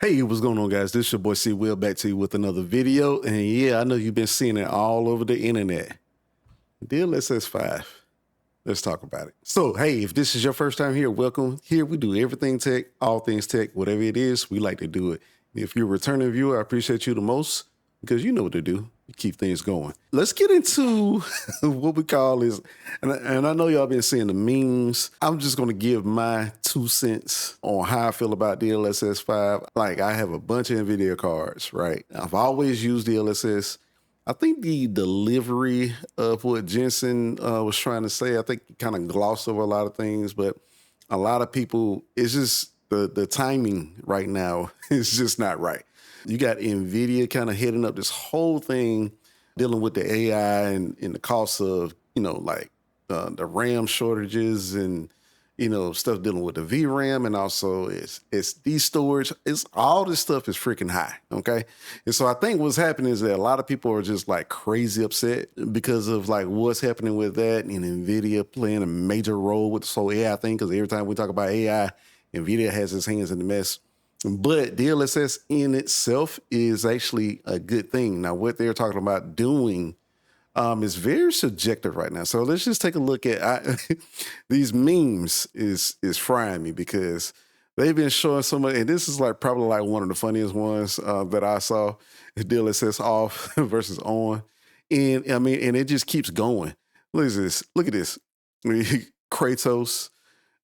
Hey, what's going on, guys? This is your boy C Will back to you with another video. And yeah, I know you've been seeing it all over the internet. DLSS 5. Let's talk about it. So, hey, if this is your first time here, welcome. Here we do everything tech, all things tech, whatever it is, we like to do it. If you're a returning viewer, I appreciate you the most because you know what to do. You keep things going. Let's get into what we call is, and I know y'all been seeing the memes. I'm just going to give my 2 cents on how I feel about DLSS 5. Like, I have a bunch of NVIDIA cards, right? I've always used DLSS. I think the delivery of what Jensen was trying to say, I think he kind of glossed over a lot of things, but a lot of people, it's just the timing right now is just not right. You got NVIDIA kind of heading up this whole thing, dealing with the AI and the cost of, the RAM shortages and, stuff dealing with the VRAM and also it's SD storage. It's all this stuff is freaking high. Okay. And so I think what's happening is that a lot of people are just like crazy upset because of like what's happening with that and NVIDIA playing a major role with this whole AI thing. Cause every time we talk about AI, NVIDIA has its hands in the mess. But DLSS in itself is actually a good thing. Now, what they're talking about doing is very subjective right now. So let's just take a look at these memes is frying me because they've been showing so much, and this is like probably like one of the funniest ones that I saw. DLSS off versus on, and I mean, and it just keeps going. Look at this. Look at this. Kratos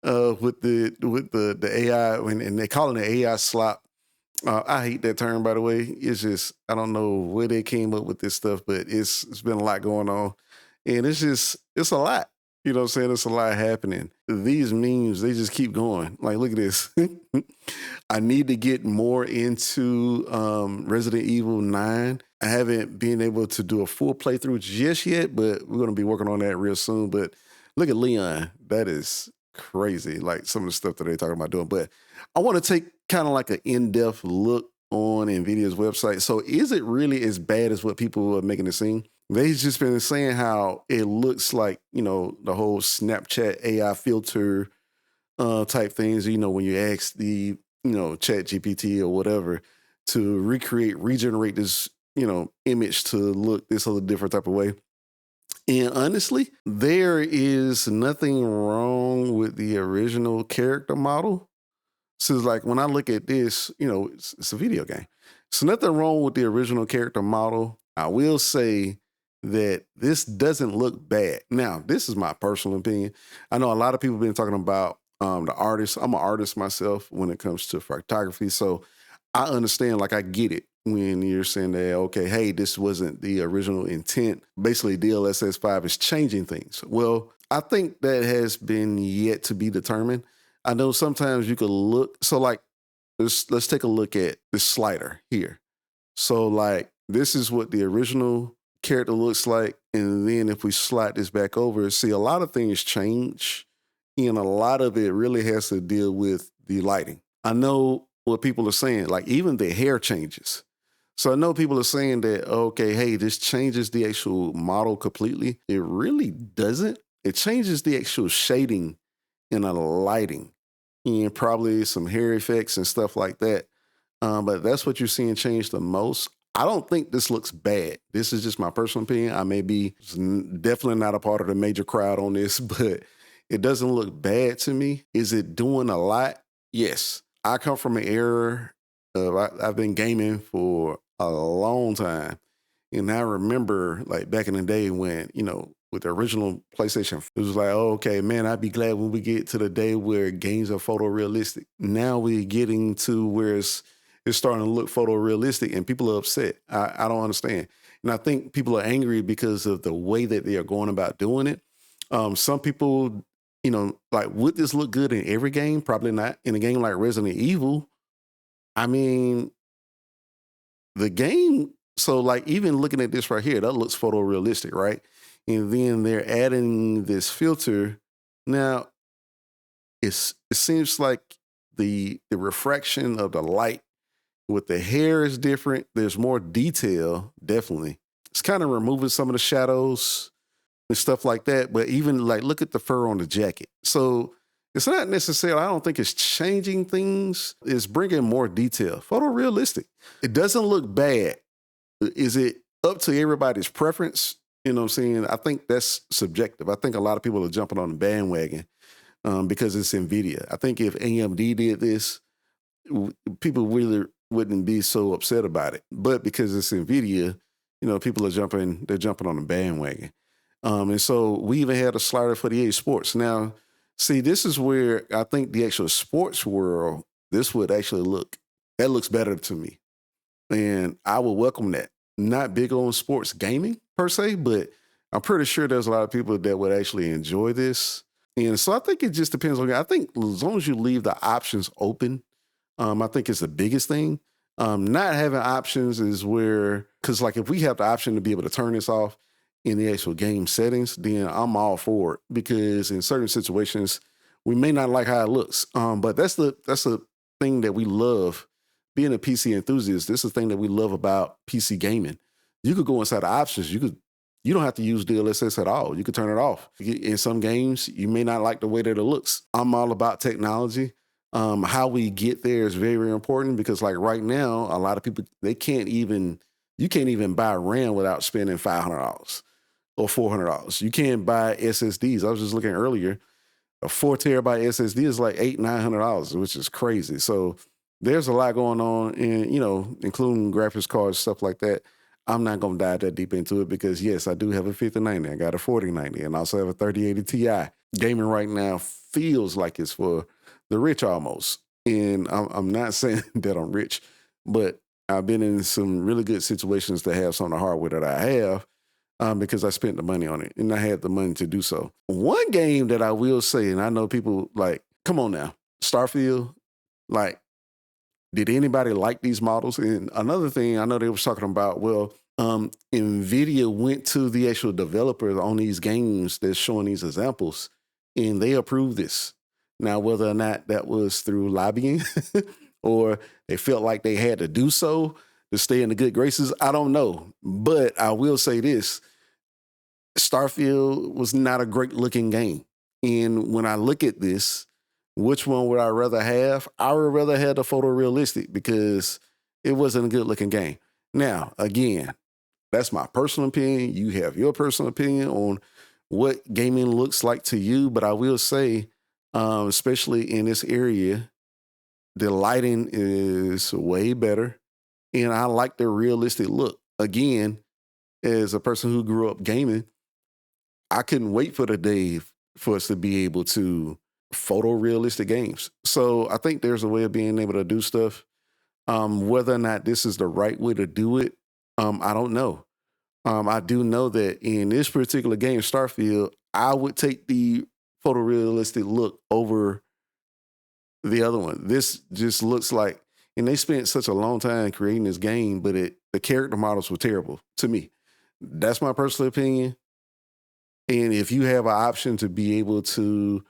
with the AI, and they call it an AI slop. I hate that term, by the way. It's just, I don't know where they came up with this stuff, but it's been a lot going on. And it's a lot. You know what I'm saying? It's a lot happening. These memes, they just keep going. Like, look at this. I need to get more into Resident Evil 9. I haven't been able to do a full playthrough just yet, but we're going to be working on that real soon. But look at Leon. That is crazy. Like some of the stuff that they're talking about doing. But I want to take kind of like an in-depth look on NVIDIA's website. So is it really as bad as what people are making it seem? They've just been saying how it looks like, the whole Snapchat AI filter type things, when you ask the, Chat GPT or whatever to regenerate this, image to look this other different type of way. And honestly, there is nothing wrong with the original character model. So it's like when I look at this, it's a video game. So nothing wrong with the original character model. I will say that this doesn't look bad. Now, this is my personal opinion. I know a lot of people have been talking about the artist. I'm an artist myself when it comes to photography. So I understand, like I get it when you're saying that, okay, hey, this wasn't the original intent. Basically, DLSS 5 is changing things. Well, I think that has been yet to be determined. I know sometimes you could look, so like, let's take a look at this slider here. So like, this is what the original character looks like. And then if we slide this back over, see a lot of things change. And a lot of it really has to deal with the lighting. I know what people are saying, like even the hair changes. So I know people are saying that, okay, hey, this changes the actual model completely. It really doesn't. It changes the actual shading and the lighting and probably some hair effects and stuff like that. But that's what you're seeing change the most. I don't think this looks bad. This is just my personal opinion. I may be definitely not a part of the major crowd on this, but it doesn't look bad to me. Is it doing a lot? Yes. I come from an era of, I've been gaming for a long time. And I remember like back in the day when, with the original PlayStation, it was like, oh, okay, man, I'd be glad when we get to the day where games are photorealistic. Now we're getting to where it's starting to look photorealistic and people are upset. I don't understand. And I think people are angry because of the way that they are going about doing it. Some people, like, would this look good in every game? Probably not. In a game like Resident Evil, I mean, the game, so like even looking at this right here, that looks photorealistic, right? And then they're adding this filter. Now, it seems like the refraction of the light with the hair is different. There's more detail, definitely. It's kind of removing some of the shadows and stuff like that. But even like, look at the fur on the jacket. So It's not necessarily, I don't think it's changing things. It's bringing more detail. Photorealistic. It doesn't look bad. Is it up to everybody's preference? You know what I'm saying? I think that's subjective. I think a lot of people are jumping on the bandwagon because it's NVIDIA. I think if AMD did this, people really wouldn't be so upset about it. But because it's NVIDIA, people they're jumping on the bandwagon. And so we even had a slider for the EA Sports. Now, see, this is where I think the actual sports world, this would actually that looks better to me. And I would welcome that. Not big on sports gaming per se, but I'm pretty sure there's a lot of people that would actually enjoy this. And so I think it just depends on, I think as long as you leave the options open, I think it's the biggest thing. Not having options is where, because like if we have the option to be able to turn this off in the actual game settings, then I'm all for it, because in certain situations, we may not like how it looks. But that's the thing that we love. Being a PC enthusiast, this is the thing that we love about PC gaming. You could go inside the options. You don't have to use DLSS at all. You could turn it off. In some games, you may not like the way that it looks. I'm all about technology. How we get there is very, very important, because like right now, a lot of people, you can't even buy RAM without spending $500 or $400. You can't buy SSDs. I was just looking earlier. A 4 terabyte SSD is like $800-900, which is crazy. So there's a lot going on, and including graphics cards, stuff like that. I'm not going to dive that deep into it, because yes, I do have a 5090. I got a 4090, and I also have a 3080 Ti. Gaming right now feels like it's for the rich almost. And I'm not saying that I'm rich, but I've been in some really good situations to have some of the hardware that I have, because I spent the money on it and I had the money to do so. One game that I will say, and I know people like, come on now, Starfield, like, did anybody like these models? And another thing I know they was talking about, NVIDIA went to the actual developers on these games that's showing these examples, and they approved this. Now, whether or not that was through lobbying or they felt like they had to do so to stay in the good graces, I don't know. But I will say this, Starfield was not a great looking game. And when I look at this, which one would I rather have? I would rather have the photorealistic, because it wasn't a good looking game. Now, again, that's my personal opinion. You have your personal opinion on what gaming looks like to you. But I will say, especially in this area, the lighting is way better. And I like the realistic look. Again, as a person who grew up gaming, I couldn't wait for the day for us to be able to photorealistic games. So I think there's a way of being able to do stuff. Whether or not this is the right way to do it, I don't know. I do know that in this particular game, Starfield, I would take the photorealistic look over the other one. This just looks like, and they spent such a long time creating this game, but the character models were terrible to me. That's my personal opinion. And if you have an option to be able to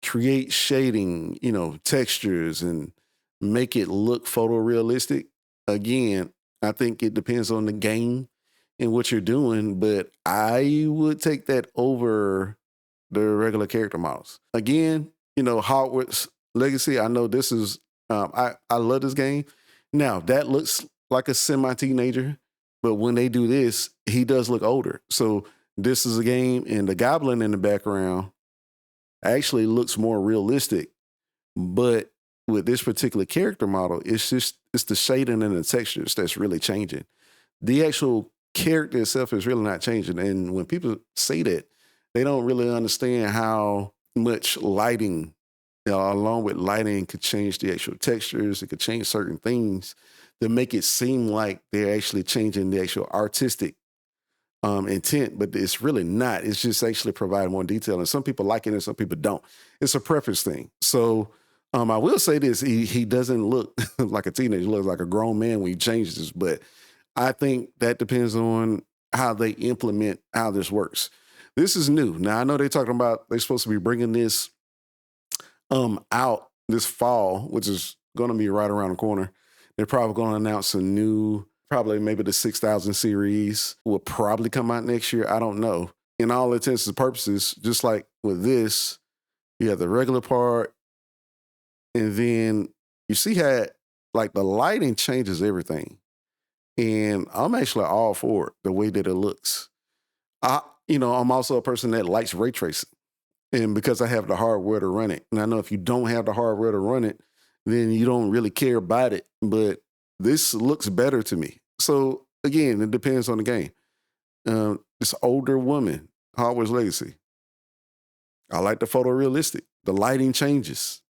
create shading, textures, and make it look photorealistic, again, I think it depends on the game and what you're doing, but I would take that over the regular character models. Again, Hogwarts Legacy, I know this is, I love this game. Now, that looks like a semi-teenager, but when they do this, he does look older. So this is a game, and the goblin in the background actually looks more realistic. But with this particular character model, it's the shading and the textures that's really changing. The actual character itself is really not changing. And when people say that, they don't really understand how much lighting, along with lighting, could change the actual textures. It could change certain things to make it seem like they're actually changing the actual artistic intent, but it's really not. It's just actually providing more detail. And some people like it and some people don't. It's a preference thing. So I will say this, he doesn't look like a teenager. He looks like a grown man when he changes this, but I think that depends on how they implement how this works. This is new. Now, I know they're talking about they're supposed to be bringing this out this fall, which is going to be right around the corner. They're probably going to announce a new, probably maybe the 6000 series will probably come out next year. I don't know. In all intents and purposes, just like with this, You have the regular part, and then you see how like the lighting changes everything. And I'm actually all for it, the way that it looks. I'm also a person that likes ray tracing. And because I have the hardware to run it, and I know if you don't have the hardware to run it, then you don't really care about it. But this looks better to me. So again, it depends on the game. This older woman, Hogwarts Legacy. I like the photorealistic. The lighting changes.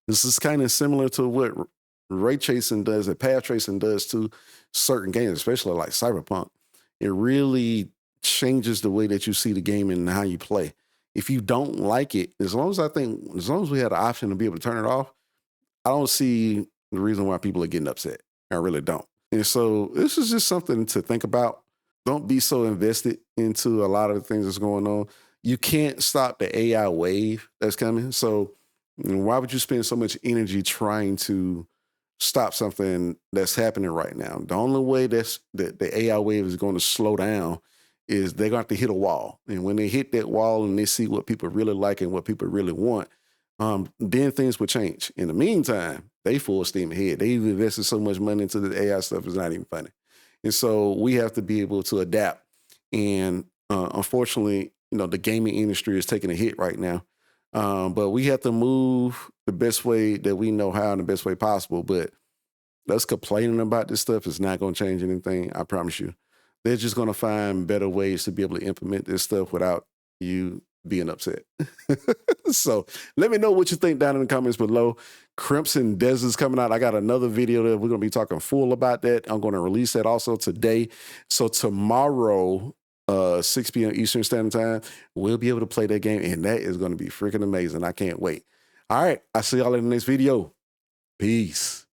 This is kind of similar to what ray tracing does and path tracing does to certain games, especially like Cyberpunk. It really changes the way that you see the game and how you play. If you don't like it, as long as we had the option to be able to turn it off, I don't see the reason why people are getting upset. I really don't. And so this is just something to think about. Don't be so invested into a lot of the things that's going on. You can't stop the AI wave that's coming. So why would you spend so much energy trying to stop something that's happening right now? The only way that the AI wave is going to slow down is they're going to have to hit a wall. And when they hit that wall and they see what people really like and what people really want, then things will change. In the meantime, they full steam ahead. They've invested so much money into the AI stuff, it's not even funny. And so we have to be able to adapt. And unfortunately, the gaming industry is taking a hit right now. But we have to move the best way that we know how in the best way possible. But us complaining about this stuff is not going to change anything. I promise you. They're just going to find better ways to be able to implement this stuff without you being upset. So let me know what you think down in the comments below. Crimson Desert's coming out. I got another video that we're going to be talking full about that. I'm going to release that also today. So tomorrow, 6 p.m. Eastern Standard Time, we'll be able to play that game, and that is going to be freaking amazing. I can't wait. All right, I'll see y'all in the next video. Peace.